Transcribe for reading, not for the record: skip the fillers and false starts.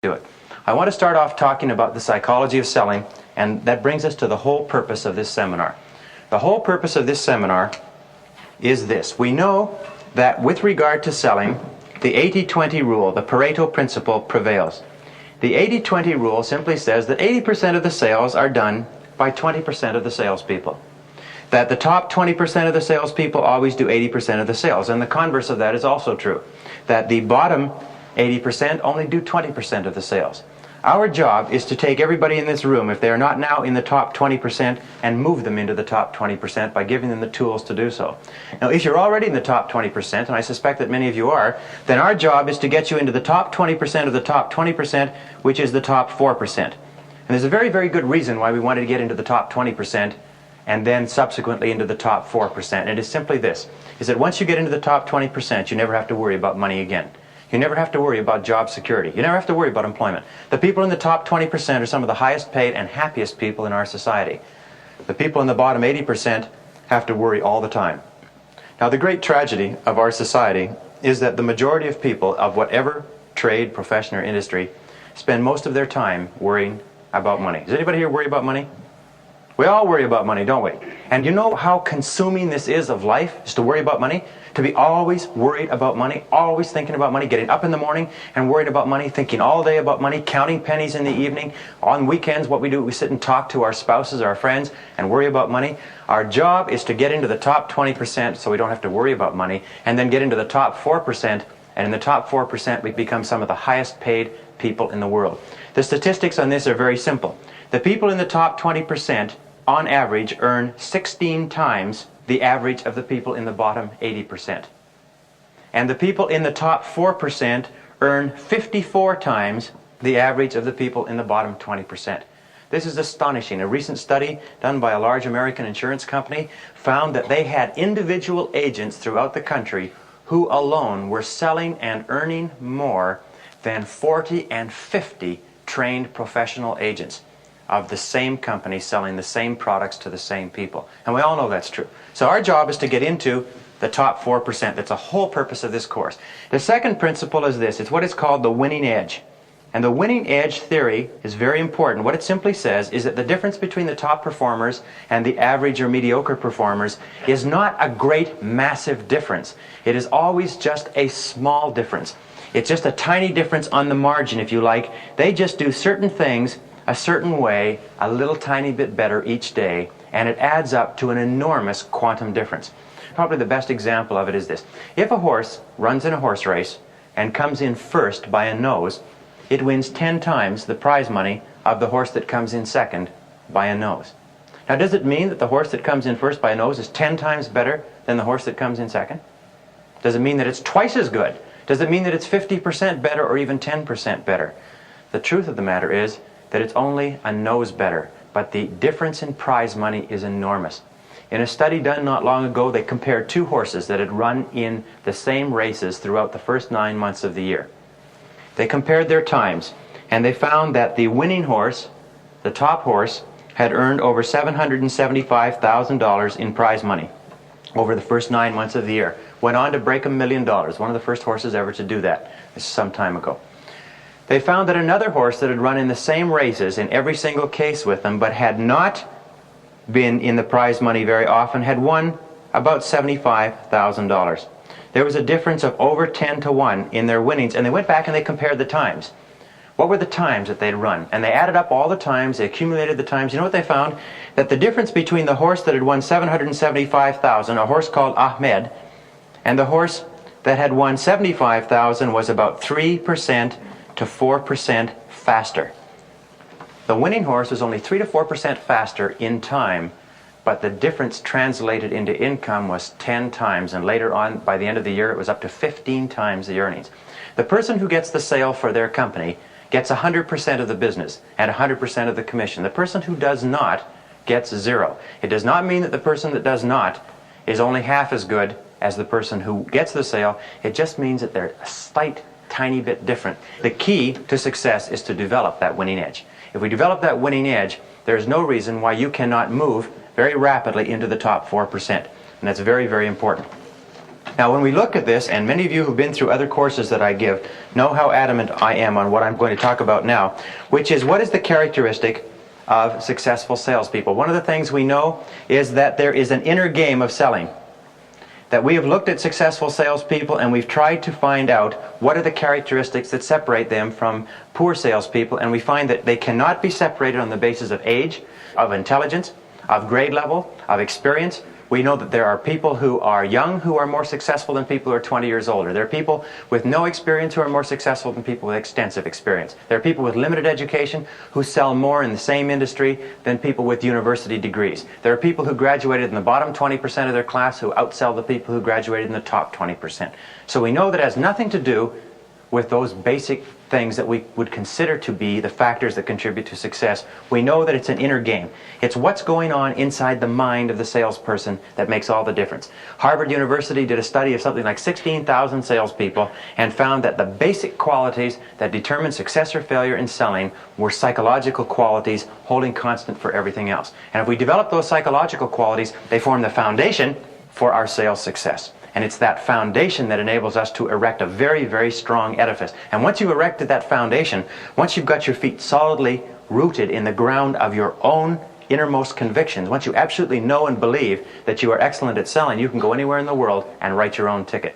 do it. I want to start off talking about the psychology of selling, and that brings us to the whole purpose of this seminar. The whole purpose of this seminar is this. We know that with regard to selling, the 80-20 rule, the Pareto principle, prevails. The 80-20 rule simply says that 80% of the sales are done by 20% of the salespeople. That the top 20% of the salespeople always do 80% of the sales, and the converse of that is also true. That the bottom 80% only do 20% of the sales. Our job is to take everybody in this room, if they are not now in the top 20%, and move them into the top 20% by giving them the tools to do so. Now, if you're already in the top 20%, and I suspect that many of you are, then our job is to get you into the top 20% of the top 20%, which is the top 4%. And there's a very, very good reason why we wanted to get into the top 20% and then subsequently into the top 4%. And it is simply this, is that once you get into the top 20%, you never have to worry about money again. You never have to worry about job security. You never have to worry about employment. The people in the top 20% are some of the highest paid and happiest people in our society. The people in the bottom 80% have to worry all the time. Now, the great tragedy of our society is that the majority of people of whatever trade, profession, or industry spend most of their time worrying about money. Does anybody here worry about money? We all worry about money, don't we? And you know how consuming this is of life, is to worry about money? To be always worried about money, always thinking about money, getting up in the morning and worried about money, thinking all day about money, counting pennies in the evening. On weekends, what we do, we sit and talk to our spouses, our friends, and worry about money. Our job is to get into the top 20% so we don't have to worry about money, and then get into the top 4%, and in the top 4% we become some of the highest paid people in the world. The statistics on this are very simple. The people in the top 20% on average earn 16 times the average of the people in the bottom 80%. And the people in the top 4% earn 54 times the average of the people in the bottom 20%. This is astonishing. A recent study done by a large American insurance company found that they had individual agents throughout the country who alone were selling and earning more than 40 and 50 trained professional agents of the same company selling the same products to the same people. And we all know that's true. So our job is to get into the top 4%. That's the whole purpose of this course. The second principle is this. It's what is called the winning edge. And the winning edge theory is very important. What it simply says is that the difference between the top performers and the average or mediocre performers is not a great, massive difference. It is always just a small difference. It's just a tiny difference on the margin, if you like. They just do certain things a certain way, a little tiny bit better each day, and it adds up to an enormous quantum difference. Probably the best example of it is this. If a horse runs in a horse race and comes in first by a nose, it wins 10 times the prize money of the horse that comes in second by a nose. Now, does it mean that the horse that comes in first by a nose is 10 times better than the horse that comes in second? Does it mean that it's twice as good? Does it mean that it's 50% better or even 10% better? The truth of the matter is that it's only a nose better, but the difference in prize money is enormous. In a study done not long ago, they compared two horses that had run in the same races throughout the first 9 months of the year. They compared their times, and they found that the winning horse, the top horse, had earned over $775,000 in prize money over the first 9 months of the year. Went on to break $1 million, one of the first horses ever to do that. This is some time ago. They found that another horse that had run in the same races in every single case with them, but had not been in the prize money very often, had won about $75,000. There was a difference of over 10 to 1 in their winnings, and they went back and they compared the times. What were the times that they'd run? And they added up all the times, they accumulated the times. You know what they found? That the difference between the horse that had won $775,000, a horse called Ahmed, and the horse that had won $75,000 was about 3% to 4% faster. The winning horse was only 3 to 4% faster in time, but the difference translated into income was 10 times, and later on, by the end of the year, it was up to 15 times the earnings. The person who gets the sale for their company gets 100% of the business and 100% of the commission. The person who does not gets 0. It does not mean that the person that does not is only half as good as the person who gets the sale. It just means that they're a slight tiny bit different. The key to success is to develop that winning edge. If we develop that winning edge, there's no reason why you cannot move very rapidly into the top 4%. And that's very, very important. Now, when we look at this, and many of you who've been through other courses that I give know how adamant I am on what I'm going to talk about now, which is what is the characteristic of successful salespeople. One of the things we know is that there is an inner game of selling. That we have looked at successful salespeople and we've tried to find out what are the characteristics that separate them from poor salespeople, and we find that they cannot be separated on the basis of age, of intelligence, of grade level, of experience. We know that there are people who are young who are more successful than people who are 20 years older. There are people with no experience who are more successful than people with extensive experience. There are people with limited education who sell more in the same industry than people with university degrees. There are people who graduated in the bottom 20% of their class who outsell the people who graduated in the top 20%. So we know that it has nothing to do with those basic things that we would consider to be the factors that contribute to success. We know that it's an inner game. It's what's going on inside the mind of the salesperson that makes all the difference. Harvard University did a study of something like 16,000 salespeople and found that the basic qualities that determine success or failure in selling were psychological qualities holding constant for everything else. And if we develop those psychological qualities, they form the foundation for our sales success. And it's that foundation that enables us to erect a very, very strong edifice. And once you've erected that foundation, once you've got your feet solidly rooted in the ground of your own innermost convictions, once you absolutely know and believe that you are excellent at selling, you can go anywhere in the world and write your own ticket.